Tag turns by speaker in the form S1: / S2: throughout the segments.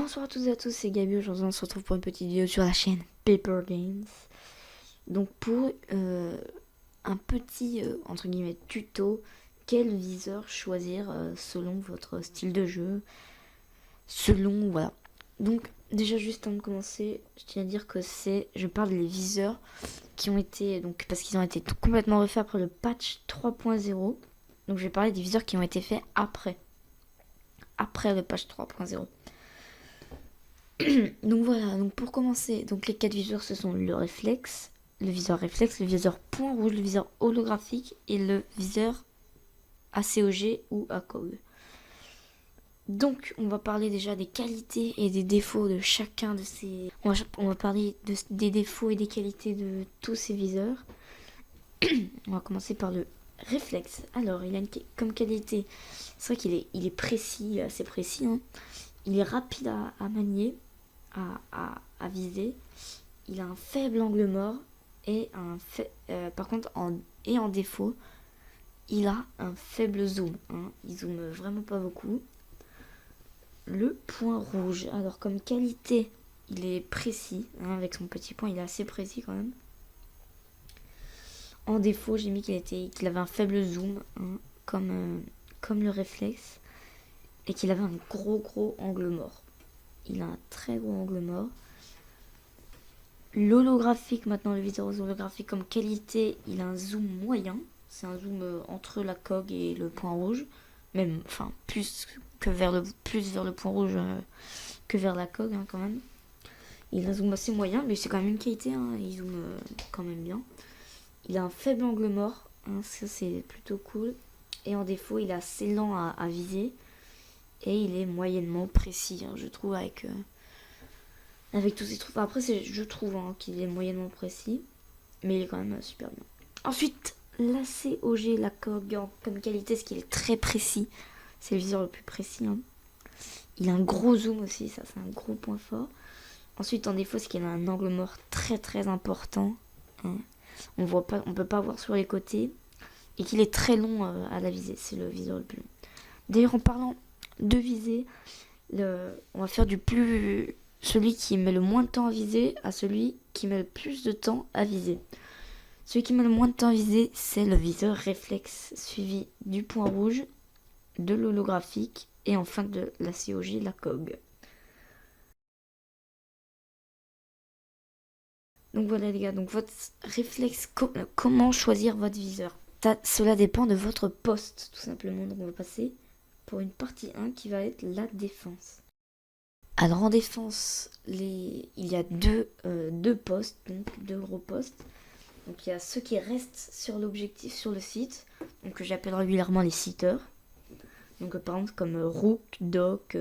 S1: Bonsoir à toutes et à tous, c'est Gabi. Aujourd'hui, on se retrouve pour une petite vidéo sur la chaîne Paper Games. Donc, pour un petit entre guillemets tuto, quel viseur choisir selon votre style de jeu, selon voilà. Donc, déjà, juste avant de commencer, je tiens à dire que je parle des viseurs qui ont été, donc, parce qu'ils ont été complètement refaits après le patch 3.0. Donc, je vais parler des viseurs qui ont été faits après le patch 3.0. Donc voilà, donc pour commencer, donc les quatre viseurs ce sont le réflexe, le viseur point rouge, le viseur holographique et le viseur ACOG ou ACOG. Donc on va parler déjà des qualités et des défauts de chacun de ces... On va parler des défauts et des qualités de tous ces viseurs. On va commencer par le réflexe. Alors il a comme qualité, c'est vrai qu'il est précis, il est assez précis, hein. Il est rapide à manier. À viser. Il a un faible angle mort et par contre en défaut, il a un faible zoom, hein. Il zoome vraiment pas beaucoup. Le point rouge, alors comme qualité, il est précis, hein, avec son petit point, il est assez précis quand même. En défaut, j'ai mis qu'il avait un faible zoom, hein, comme le réflexe, et qu'il avait un gros angle mort. Il a un très gros angle mort. L'holographique, maintenant le viseur holographique comme qualité, il a un zoom moyen. C'est un zoom entre la cog et le point rouge. Même, enfin, plus vers le point rouge que vers la cog, hein, quand même. Il a un zoom assez moyen, mais c'est quand même une qualité, hein, il zoome quand même bien. Il a un faible angle mort, hein, ça c'est plutôt cool. Et en défaut, il est assez lent à viser. Et il est moyennement précis, hein, je trouve, avec tous ces trucs. Enfin, après, je trouve, hein, qu'il est moyennement précis, mais il est quand même super bien. Ensuite, l'ACOG, la COG, comme qualité, ce qui est très précis. C'est le viseur le plus précis, hein. Il a un gros zoom aussi, ça c'est un gros point fort. Ensuite, en défaut, c'est qu'il a un angle mort très important, hein. On peut pas voir sur les côtés. Et qu'il est très long à la visée. C'est le viseur le plus long. D'ailleurs, en parlant de visée, on va faire celui qui met le moins de temps à viser à celui qui met le plus de temps à viser. Celui qui met le moins de temps à viser, c'est le viseur réflexe, suivi du point rouge, de l'holographique et enfin de la COG, la COG. Donc voilà les gars, donc votre réflexe, comment choisir votre viseur? Cela dépend de votre poste, tout simplement. Donc on va passer pour une partie 1 qui va être la défense. Alors en défense, il y a deux postes, donc deux gros postes. Donc il y a ceux qui restent sur l'objectif, sur le site, donc que j'appelle régulièrement les sitters. Donc par exemple comme Rook, Doc.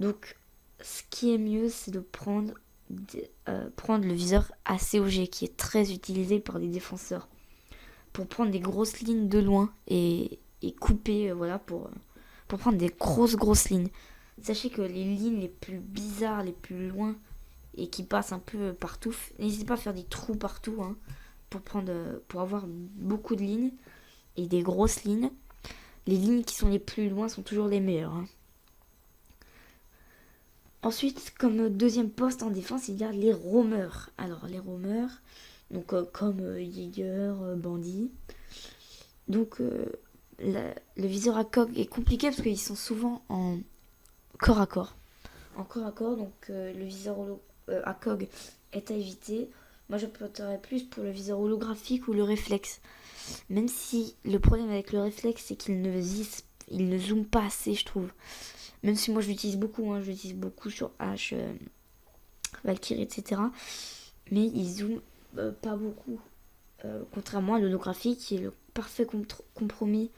S1: Donc ce qui est mieux, c'est de prendre le viseur ACOG qui est très utilisé par les défenseurs pour prendre des grosses lignes de loin et couper, voilà, pour prendre des grosses lignes. Sachez que les lignes les plus bizarres, les plus loin et qui passent un peu partout, n'hésitez pas à faire des trous partout, hein, pour avoir beaucoup de lignes et des grosses lignes. Les lignes qui sont les plus loin sont toujours les meilleures, hein. Ensuite, comme deuxième poste en défense, il y a les roamers. Alors les roamers, donc comme Jäger, Bandit. Donc le viseur à cog est compliqué parce qu'ils sont souvent en corps à corps. En corps à corps, donc le viseur à cog est à éviter. Moi, j'opterais plus pour le viseur holographique ou le réflexe. Même si le problème avec le réflexe, c'est qu'il ne zoome pas assez, je trouve. Même si moi, je l'utilise beaucoup, hein, je l'utilise beaucoup sur H, Valkyrie, etc. Mais il zoome pas beaucoup. Contrairement à l'holographique, qui est le parfait compromis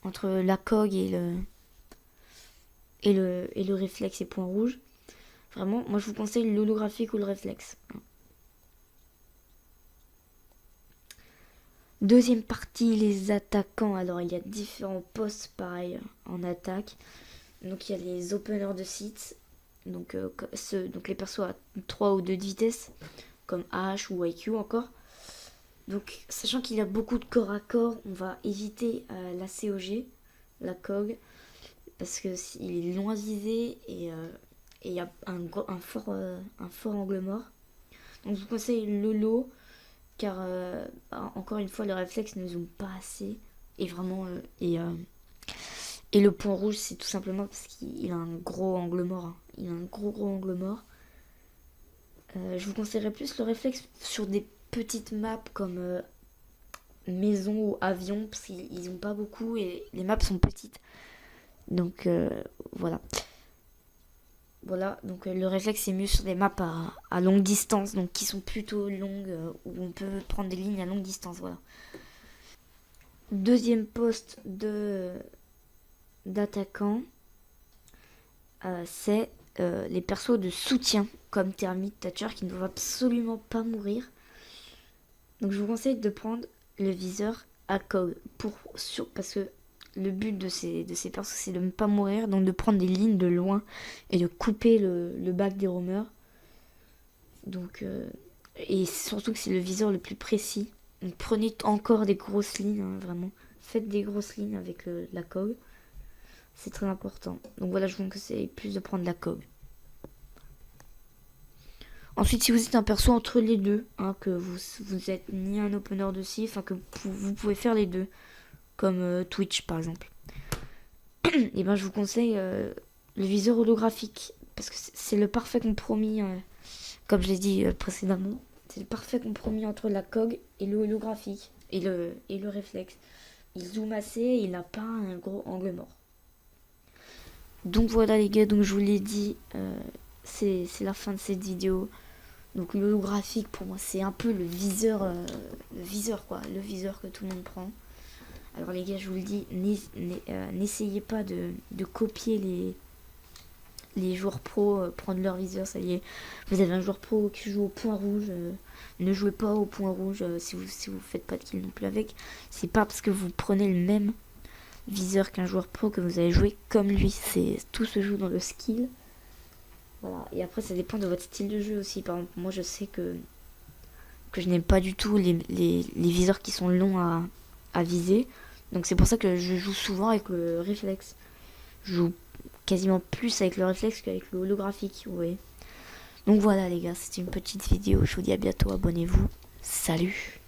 S1: entre la cog et le réflexe et point rouge. Vraiment, moi je vous conseille l'holographique ou le réflexe. Deuxième partie, les attaquants. Alors il y a différents postes pareil en attaque. Donc il y a les openers de sites. Donc les persos à 3 ou 2 de vitesse, comme H ou IQ encore. Donc sachant qu'il y a beaucoup de corps à corps, on va éviter la COG, la COG. parce que il est long à viser et il y a un fort angle mort. Donc je vous conseille le lot car encore une fois le réflexe ne zoome pas assez et vraiment et le point rouge c'est tout simplement parce qu'il a un gros angle mort, hein. Il a un gros angle mort. Je vous conseillerais plus le réflexe sur des petites maps comme maison ou avion parce qu'ils n'ont pas beaucoup et les maps sont petites. Donc voilà. Voilà, donc le réflexe c'est mieux sur des maps à longue distance, donc qui sont plutôt longues, où on peut prendre des lignes à longue distance, voilà. Deuxième poste d'attaquant, c'est les persos de soutien, comme Termite, Thatcher, qui ne doivent absolument pas mourir. Donc je vous conseille de prendre le viseur à cog, parce que le but de ces persos c'est de ne pas mourir, donc de prendre des lignes de loin et de couper le bac des roamers. Donc, et surtout que c'est le viseur le plus précis. Donc prenez encore des grosses lignes, hein, vraiment. Faites des grosses lignes avec la cog. C'est très important. Donc voilà, je vous conseille plus de prendre la cog. Ensuite, si vous êtes un perso entre les deux, hein, que vous êtes ni un opener de scie, enfin que vous pouvez faire les deux, comme Twitch par exemple, et ben je vous conseille le viseur holographique, parce que c'est le parfait compromis, comme je l'ai dit précédemment, c'est le parfait compromis entre la cog et le holographique, et le réflexe. Il zoome assez et il n'a pas un gros angle mort. Donc voilà les gars, donc je vous l'ai dit, c'est la fin de cette vidéo. Donc l'holographique pour moi c'est un peu le viseur quoi, le viseur que tout le monde prend. Alors les gars, je vous le dis, n'essayez pas de copier les joueurs pro, prendre leur viseur, ça y est. Vous avez un joueur pro qui joue au point rouge, ne jouez pas au point rouge si vous faites pas de kill non plus avec. C'est pas parce que vous prenez le même viseur qu'un joueur pro que vous allez jouer comme lui. Tout se joue dans le skill. Voilà. Et après ça dépend de votre style de jeu aussi. Par exemple, moi je sais que je n'aime pas du tout les viseurs qui sont longs à viser. Donc c'est pour ça que je joue souvent avec le réflexe. Je joue quasiment plus avec le réflexe qu'avec le holographique, vous voyez. Donc voilà les gars, c'était une petite vidéo. Je vous dis à bientôt, abonnez-vous. Salut!